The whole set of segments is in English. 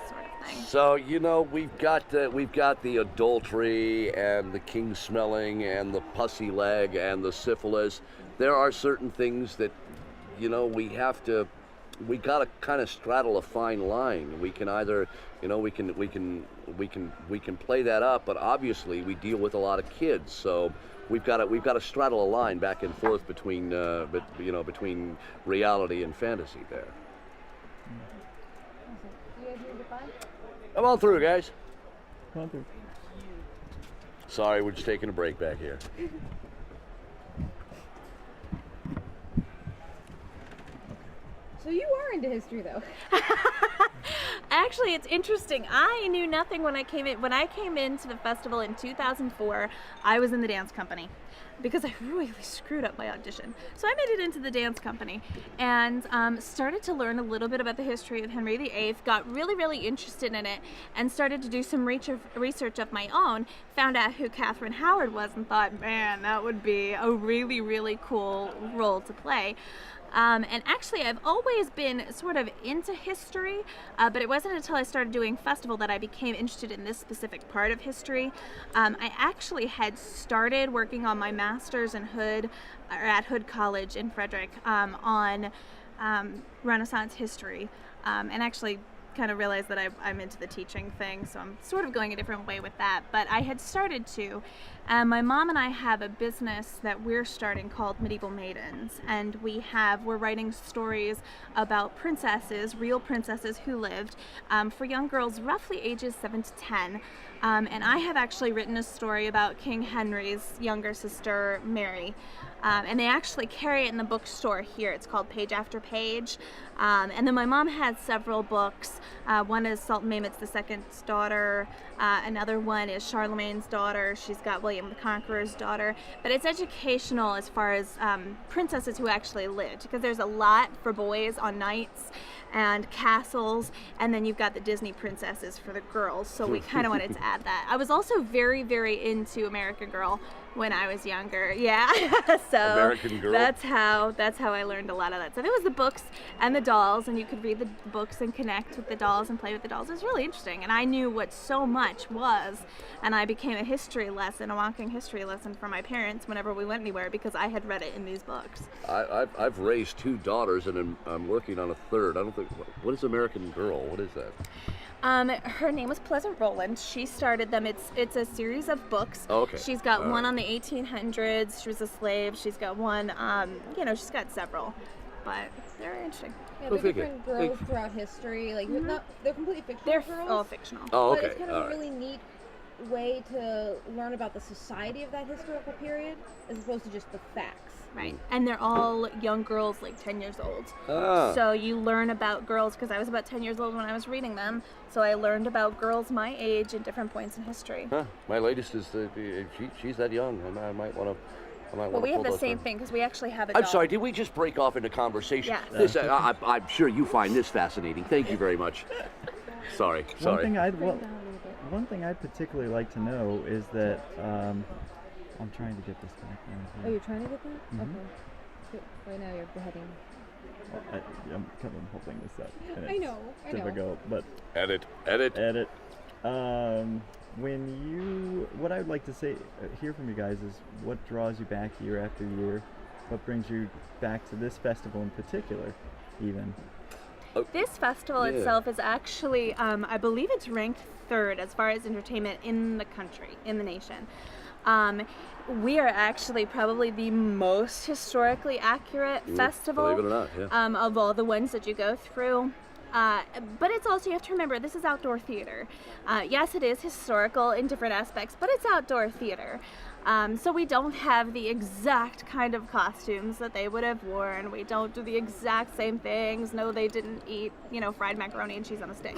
sort of thing. So we've got the adultery and the king smelling and the pussy leg and the syphilis. There are certain things that we gotta kind of straddle a fine line. We can either we can play that up, but obviously we deal with a lot of kids, so we've got to straddle a line back and forth between between reality and fantasy there. You guys need to find? Come on through, guys. Come on through. Sorry, we're just taking a break back here. So you are into history, though. Actually, it's interesting. I knew nothing when I came in. When I came into the festival in 2004, I was in the dance company because I really screwed up my audition. So I made it into the dance company and started to learn a little bit about the history of Henry VIII, got really interested in it, and started to do some research of my own, found out who Catherine Howard was, and thought, man, that would be a really cool role to play. And actually, I've always been sort of into history, but it wasn't until I started doing festival that I became interested in this specific part of history. I actually had started working on my master's in Hood, or at Hood College in Frederick, on Renaissance history, and actually kind of realized that I'm into the teaching thing, so I'm sort of going a different way with that. But I had started to. My mom and I have a business that we're starting called Medieval Maidens, and we're writing stories about princesses, real princesses who lived, for young girls roughly ages 7 to 10. And I have actually written a story about King Henry's younger sister, Mary. And they actually carry it in the bookstore here. It's called Page After Page. And then my mom has several books. One is Sultan Mehmet's II's daughter. Another one is Charlemagne's daughter. She's got William the Conqueror's daughter. But it's educational as far as princesses who actually lived, because there's a lot for boys on knights and castles, and then you've got the Disney princesses for the girls, so we kind of wanted to add that. I was also very into American Girl when I was younger. Yeah. So American Girl. That's how I learned a lot of that. So there was the books and the dolls, and you could read the books and connect with the dolls and play with the dolls. It was really interesting, and I knew what so much was, and I became a walking history lesson for my parents whenever we went anywhere, because I had read it in these books. I've raised 2 daughters, and I'm working on a third. I don't think. What is American Girl? What is that? Her name was Pleasant Rowland. She started them. It's a series of books. Oh, okay. She's got one on the 1800s. She was a slave. She's got one, she's got several, but they're very interesting. Yeah, they're different girls throughout history. Like, they're completely fictional girls. They're all fictional. Oh, okay. But it's kind of a really neat way to learn about the society of that historical period, as opposed to just the facts. Right, and they're all young girls, like 10 years old. So you learn about girls, because I was about 10 years old when I was reading them, so I learned about girls my age at different points in history. My latest is she's that young. I might want to. Well, we have the same thing, because we actually have a doll. I'm sorry, did we just break off into conversation? Yes. I'm sure you find this fascinating. Thank you very much. Sorry. One thing I'd particularly like to know is that I'm trying to get this back. Oh, you're trying to get that? Mm-hmm. Okay. Right now you're beheading. I'm kind of holding this up. And I know. Difficult, but Edit. What I would like to hear from you guys is what draws you back year after year, what brings you back to this festival in particular, even. This festival itself is actually, I believe it's ranked 3rd as far as entertainment in the country, in the nation. We are actually probably the most historically accurate festival, believe it or not, of all the ones that you go through. But it's also, you have to remember, this is outdoor theater. Yes, it is historical in different aspects, but it's outdoor theater. So we don't have the exact kind of costumes that they would have worn. We don't do the exact same things. No, they didn't eat, fried macaroni and cheese on a stick.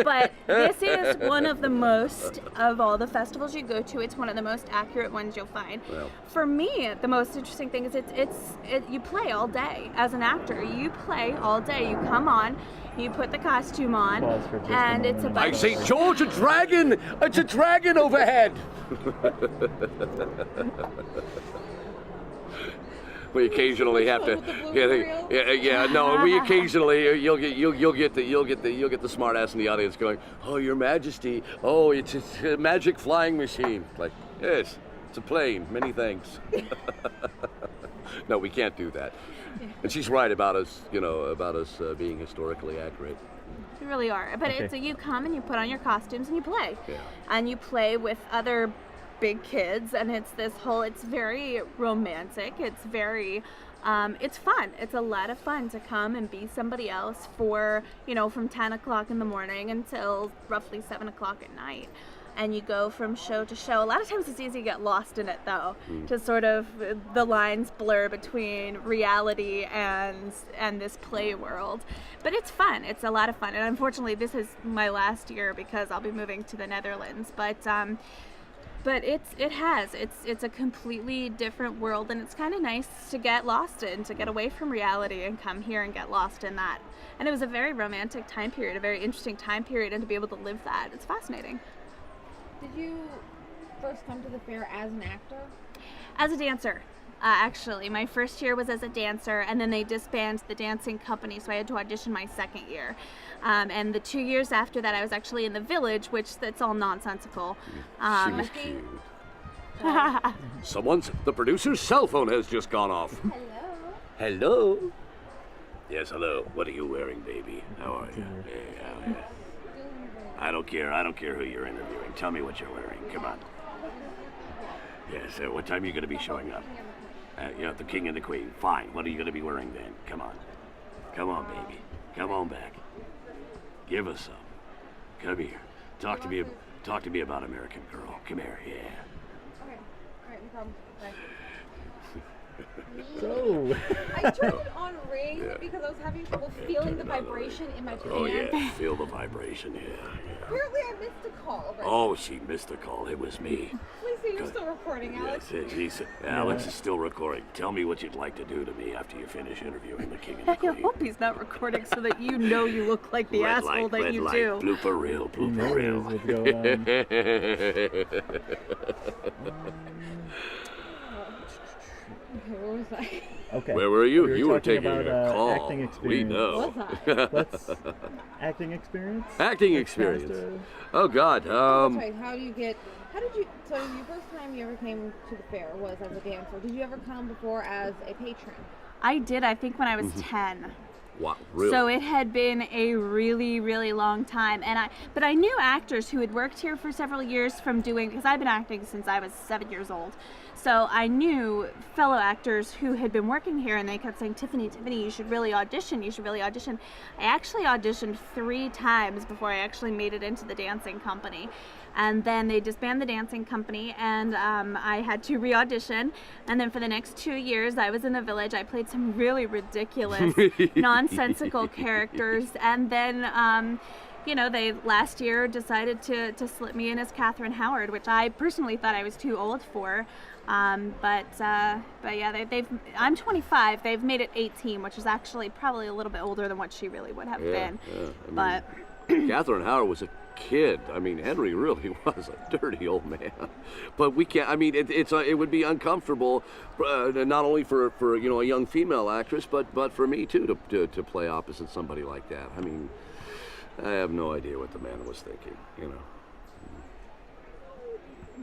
But this is one of the most, of all the festivals you go to, it's one of the most accurate ones you'll find. Well. For me, the most interesting thing is you play all day. As an actor, you play all day. You come on, you put the costume on, and it's about... I say, George, a dragon! It's a dragon overhead! We occasionally have to. With the blooper reel? Yeah. No, we occasionally you'll get the smart ass in the audience going, "Oh, Your Majesty, oh, it's a magic flying machine." Like, yes, it's a plane. Many thanks. No, we can't do that. And she's right about us, being historically accurate. You really are. But Okay. it's you come and you put on your costumes and you play. Yeah. And you play with other big kids, and it's very romantic. It's very it's fun. It's a lot of fun to come and be somebody else for, from 10 o'clock in the morning until roughly 7 o'clock at night. And you go from show to show. A lot of times it's easy to get lost in it, though, to sort of the lines blur between reality and this play world. But it's fun. It's a lot of fun. And unfortunately, this is my last year because I'll be moving to the Netherlands. But it's a completely different world, and it's kind of nice to get lost in, to get away from reality and come here and get lost in that. And it was a very romantic time period, a very interesting time period, and to be able to live that, it's fascinating. Did you first come to the fair as an actor? As a dancer, actually. My first year was as a dancer, and then they disbanded the dancing company, so I had to audition my second year. And the 2 years after that, I was actually in the village, which that's all nonsensical. She was cute. The producer's cell phone has just gone off. Hello. Hello? Yes, hello. What are you wearing, baby? How are you? Hey, how are you? I don't care who you're interviewing. Tell me what you're wearing. Come on. Yes, what time are you going to be showing up? The king and the queen. Fine. What are you going to be wearing then? Come on. Come on, baby. Come on back. Give us some. Come here. Talk to me about American Girl. Come here. Yeah. Okay. All right, no problem. Bye. So, I turned it on ring because I was having trouble feeling the vibration in my pants. Oh, yeah. Feel the vibration. Yeah. Apparently I missed a call. But Oh, she missed the call. It was me. please say you're still recording, Alex. Yes, Alex is still recording. Tell me what you'd like to do to me after you finish interviewing the king and the I queen. hope he's not recording so that you look like the Red asshole light, that red you light, do. blooper reel, he knows blooper reel. what's going on. Okay, where was I? Okay. Where were you? We You were talking taking about, a call. acting We experience. know. Was I? Let's acting experience. Acting Like, experience. how's the- Oh God. That's right. So your first time you ever came to the fair was as a dancer. Did you ever come before as a patron? I did, I think, when I was 10. Wow. Really? So it had been a really, really long time, but I knew actors who had worked here for several years because I've been acting since I was 7 years old. So I knew fellow actors who had been working here, and they kept saying, Tiffany, you should really audition. I actually auditioned 3 times before I actually made it into the dancing company. And then they disbanded the dancing company, and I had to re-audition. And then for the next 2 years, I was in the village. I played some really ridiculous, nonsensical characters. And then, they last year decided to slip me in as Catherine Howard, which I personally thought I was too old for. But yeah, I'm 25. They've made it 18, which is actually probably a little bit older than what she really would have been. But Catherine Howard was a kid. I mean, Henry really was a dirty old man. But we can't. I mean, it would be uncomfortable, not only for a young female actress, but for me too to play opposite somebody like that. I mean, I have no idea what the man was thinking.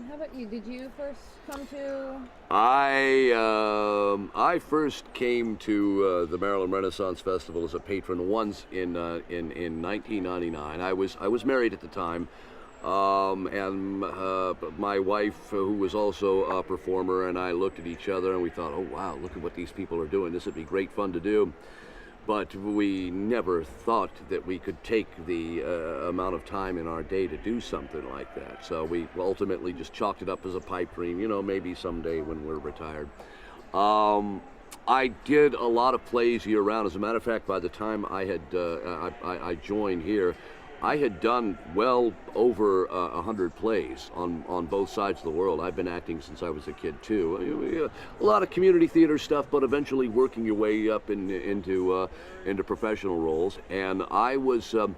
How about you? Did you first come to? I first came to the Maryland Renaissance Festival as a patron once in 1999. I was married at the time, and my wife, who was also a performer, and I looked at each other and we thought, oh wow, look at what these people are doing. This would be great fun to do. But we never thought that we could take the amount of time in our day to do something like that. So we ultimately just chalked it up as a pipe dream, maybe someday when we're retired. I did a lot of plays year round. As a matter of fact, by the time I had I joined here, I had done well over 100 plays on both sides of the world. I've been acting since I was a kid too. A lot of community theater stuff, but eventually working your way up into professional roles. And I was at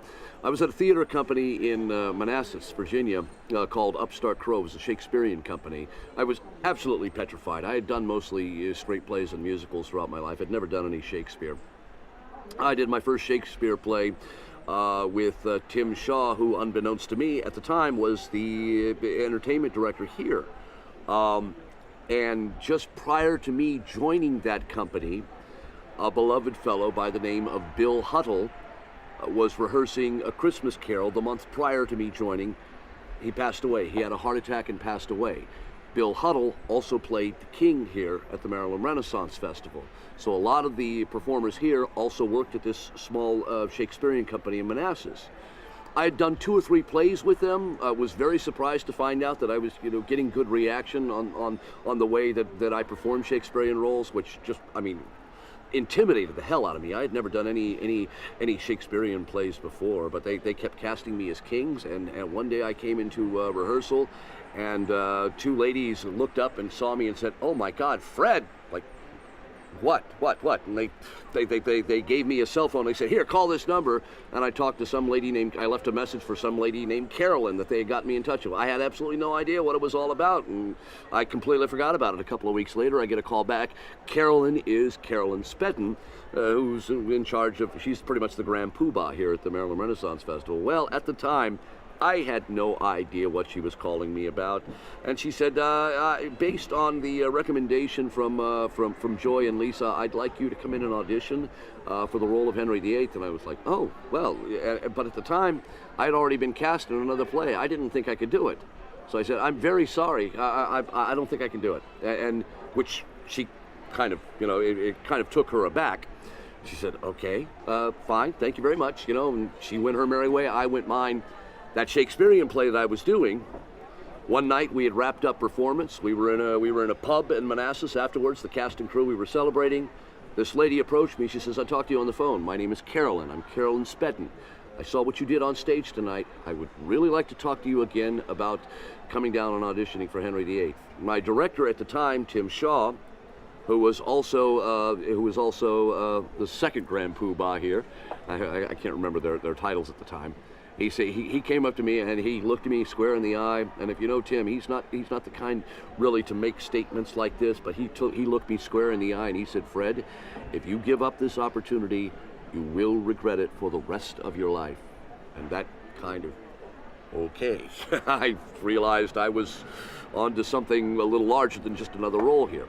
a theater company in Manassas, Virginia, called Upstart Crow. It was a Shakespearean company. I was absolutely petrified. I had done mostly straight plays and musicals throughout my life. I'd never done any Shakespeare. I did my first Shakespeare play with Tim Shaw, who, unbeknownst to me at the time, was the entertainment director here. And just prior to me joining that company, a beloved fellow by the name of Bill Huttle was rehearsing A Christmas Carol the month prior to me joining. He passed away. He had a heart attack and passed away. Bill Huttle also played the king here at the Maryland Renaissance Festival. So a lot of the performers here also worked at this small Shakespearean company in Manassas. I had done 2 or 3 plays with them. I was very surprised to find out that I was, getting good reaction on the way that I performed Shakespearean roles, which just, intimidated the hell out of me. I had never done any Shakespearean plays before, but they kept casting me as kings. And one day I came into rehearsal, and 2 ladies looked up and saw me and said, "Oh my God, Fred!" Like, what? And they gave me a cell phone. They said, "Here, call this number." And I talked to I left a message for some lady named Carolyn that they had got me in touch with. I had absolutely no idea what it was all about, and I completely forgot about it. A couple of weeks later, I get a call back. Carolyn is Carolyn Spedden, who's in charge of, she's pretty much the grand poobah here at the Maryland Renaissance Festival. Well, at the time, I had no idea what she was calling me about, and she said, based on the recommendation from Joy and Lisa, I'd like you to come in and audition for the role of Henry VIII. And I was like, oh, well, but at the time, I'd already been cast in another play. I didn't think I could do it. So I said, I'm very sorry, I don't think I can do it. And which she kind of, it kind of took her aback. She said, okay, fine, thank you very much, and she went her merry way, I went mine. That Shakespearean play that I was doing, one night we had wrapped up performance. We were in a pub in Manassas afterwards, the cast and crew, we were celebrating. This lady approached me, she says, "I talked to you on the phone. My name is Carolyn, I'm Carolyn Spedden. I saw what you did on stage tonight. I would really like to talk to you again about coming down and auditioning for Henry VIII. My director at the time, Tim Shaw, who was also the second grand poobah here. I can't remember their titles at the time. He came up to me and he looked at me square in the eye, and if you know Tim, he's not the kind really to make statements like this, but he looked me square in the eye and he said, "Fred, if you give up this opportunity, you will regret it for the rest of your life." And that kind of, okay. I realized I was onto something a little larger than just another role here.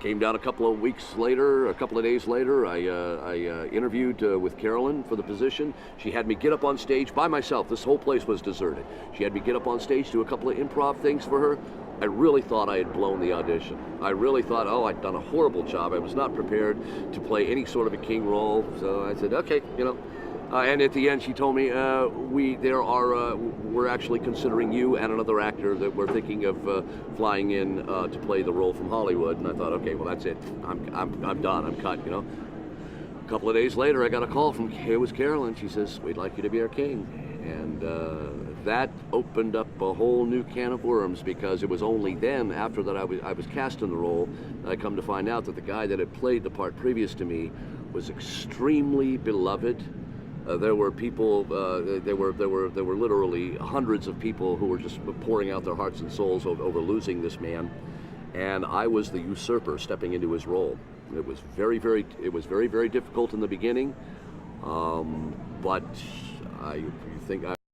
Came down a couple of days later, I interviewed with Carolyn for the position. She had me get up on stage by myself. This whole place was deserted. She had me get up on stage, do a couple of improv things for her. I really thought I had blown the audition. I really thought, I'd done a horrible job. I was not prepared to play any sort of a king role. So I said, okay, and at the end, she told me, we're actually considering you and another actor that we're thinking of flying in to play the role from Hollywood. And I thought, okay, well, that's it. I'm done. I'm cut. A couple of days later, I got a call from, it was Carolyn. She says, "We'd like you to be our king." And that opened up a whole new can of worms, because it was only then, after that I was cast in the role, that I come to find out that the guy that had played the part previous to me was extremely beloved. There were people, there were literally hundreds of people who were just pouring out their hearts and souls over losing this man, and I was the usurper stepping into his role. It was very, very difficult in the beginning, but